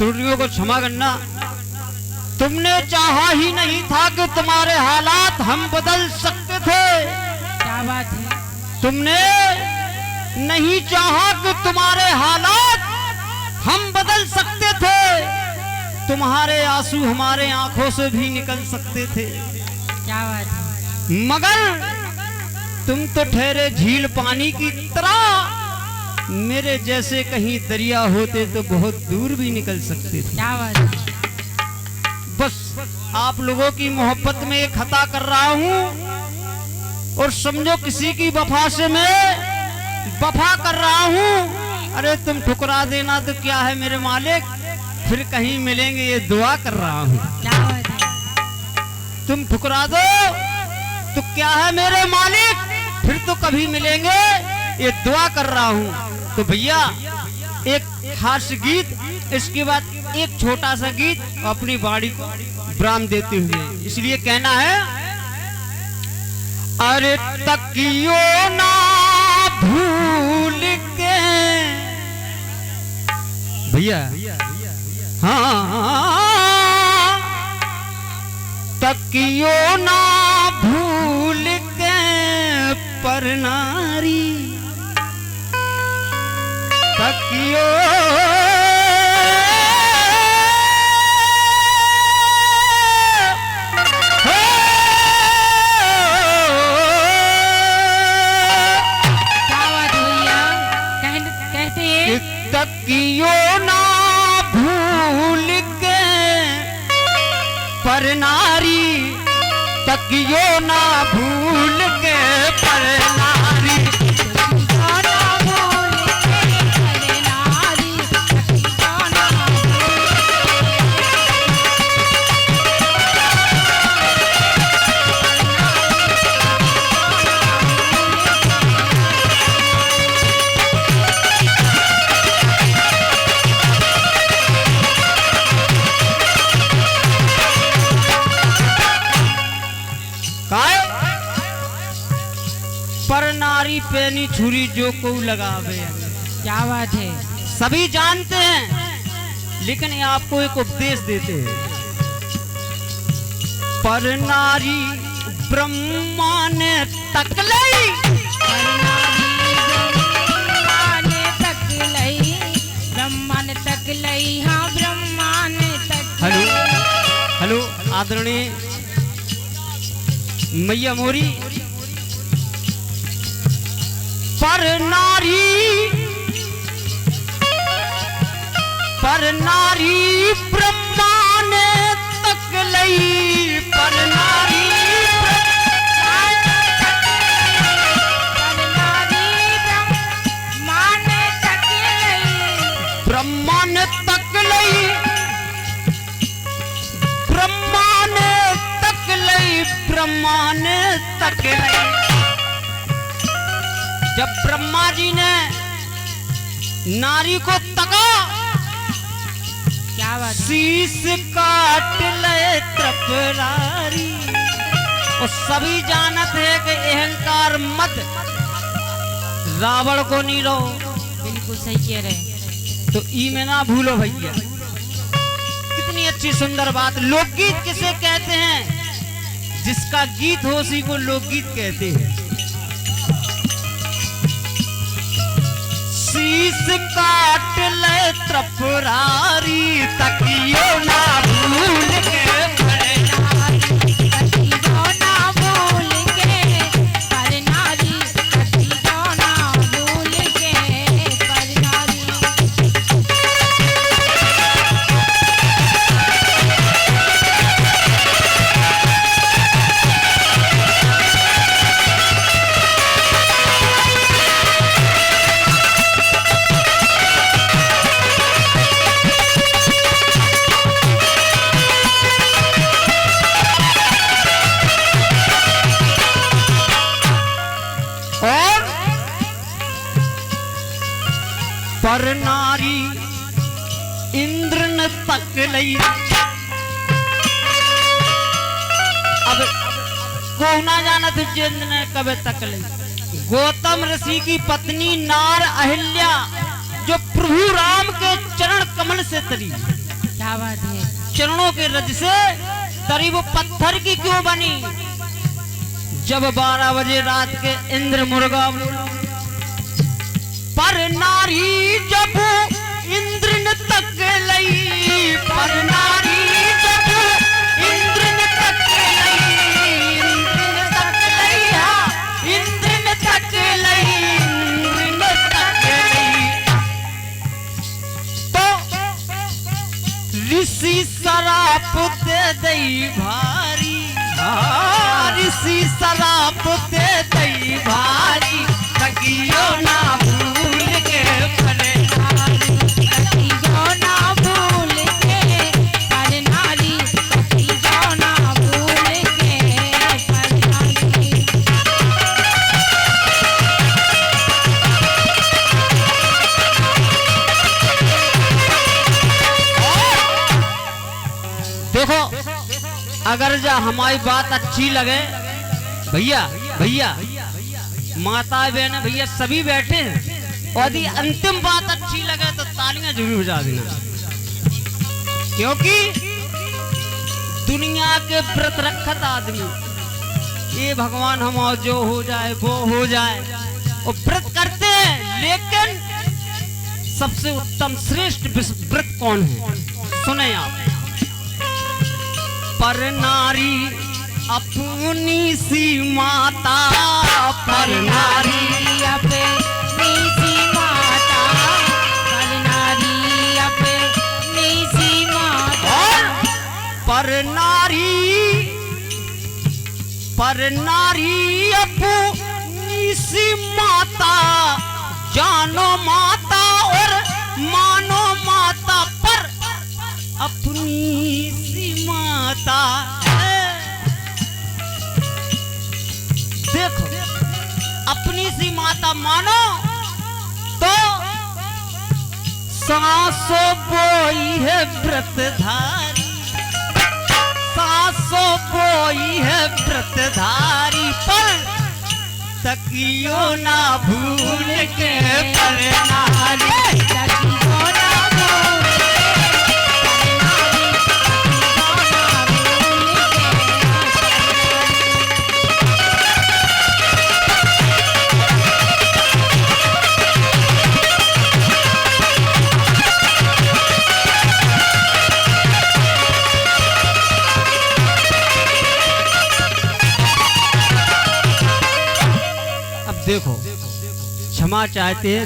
त्रुटियों को क्षमा करना। तुमने चाहा ही नहीं था कि तुम्हारे हालात हम बदल सकते थे। क्या बात है। तुमने नहीं चाहा कि तुम्हारे हालात हम बदल सकते थे। तुम्हारे आंसू हमारे आंखों से भी निकल सकते थे। क्या बात है। मगर तुम तो ठहरे झील पानी की तरह। मेरे जैसे कहीं दरिया होते तो बहुत दूर भी निकल सकते थे। क्या बात है। बस आप लोगों की मोहब्बत में एक खता कर रहा हूँ और समझो किसी की वफा से मैं वफा कर रहा हूँ। अरे तुम ठुकरा देना तो क्या है मेरे मालिक, फिर कहीं मिलेंगे ये दुआ कर रहा हूँ। क्या बात है। तुम ठुकरा दो तो क्या है मेरे मालिक, फिर तो कभी मिलेंगे ये दुआ कर रहा हूँ। तो भैया एक हास्य गीत, इसके बाद एक छोटा सा गीत अपनी बाड़ी को विराम देते हुए, इसलिए कहना है। अरे तकियो ना भूल के भैया, हाँ तकियो ना भूल के पर नारी, तकियो तकियो ना भूल के पर नारी, तकियो ना भूल के पर नारी, पर नारी पेनी छुरी जो को लगावे। क्या बात है। सभी जानते हैं लेकिन ये आपको एक उपदेश देते हैं। पर नारी ब्रह्मा ने तकलई, ब्रह्मा ने तकलई, हाँ ब्रह्मा ने तकलई। हेलो आदरणीय मैया मोरी। पर नारी ब्रह्मा ने तकलई, पर नारी ब्रह्मा ने तकलई, ब्रह्मा ने तकलई, ब्रह्मा ने तकलई। जब ब्रह्मा जी ने नारी को तका, क्या बात, शीश काट ले त्रपरारी। और सभी जानत है कि अहंकार मत रावण को नहीं रहो। बिल्कुल सही कह रहे हैं। तो ई में ना भूलो भैया। कितनी अच्छी सुंदर बात। लोकगीत किसे कहते हैं? जिसका गीत हो उसी को लोकगीत कहते हैं। शीश काट ले त्रपरारी, तकियो ना भूल के पर नारी, तकियो ना भूल के पर नारी, तकियो ना भूल के पर नारी। पर नारी इंद्र न तकलई। अब को ना जाना तो जिंद ने कबे तकलई। गौतम ऋषि की पत्नी नार अहिल्या जो प्रभु राम के चरण कमल से तली, क्या बात है। चरणों के रज से तरी वो पत्थर की क्यों बनी। जब 12 बजे रात के इंद्र मुर्गा पर नारी जब इंद्र ने तक लई, पर नारी जब इंद्र ने तक लई, इंद्र ने तक लई, इंद्र ने तक लई, इंद्र ने तक लई। तो ऋषि शराप दे दई भारी, ऋषि शराप दे दई भारी, तकियो ना भूल के करे नारी, तकियो ना भूल के पर नारी, तकियो ना भूल के पर नारी। देखो अगर जा हमारी बात अच्छी लगे, भैया भैया माता बहन भैया सभी बैठे हैं, और यदि अंतिम बात अच्छी लगे तो तालियां जरूर बजा देना। क्योंकि दुनिया के व्रत रखत आदमी ये भगवान हम जो हो जाए वो हो जाए, और व्रत करते हैं, लेकिन सबसे उत्तम श्रेष्ठ व्रत कौन है सुने आप। पर नारी अपनी सी माता, पर नारी अपनी सी माता, पर नारी अपनी सी माता, पर नारी अपनी सी माता, जानो माता और मानो माता, पर अपनी सी माता। देखो अपनी सी माता मानो तो सांसों बोई है व्रतधारी, सांसों बोई है व्रतधारी, पर तकियो ना भूल के पर नारी, तकियो ना भूल देखो क्षमा चाहते हैं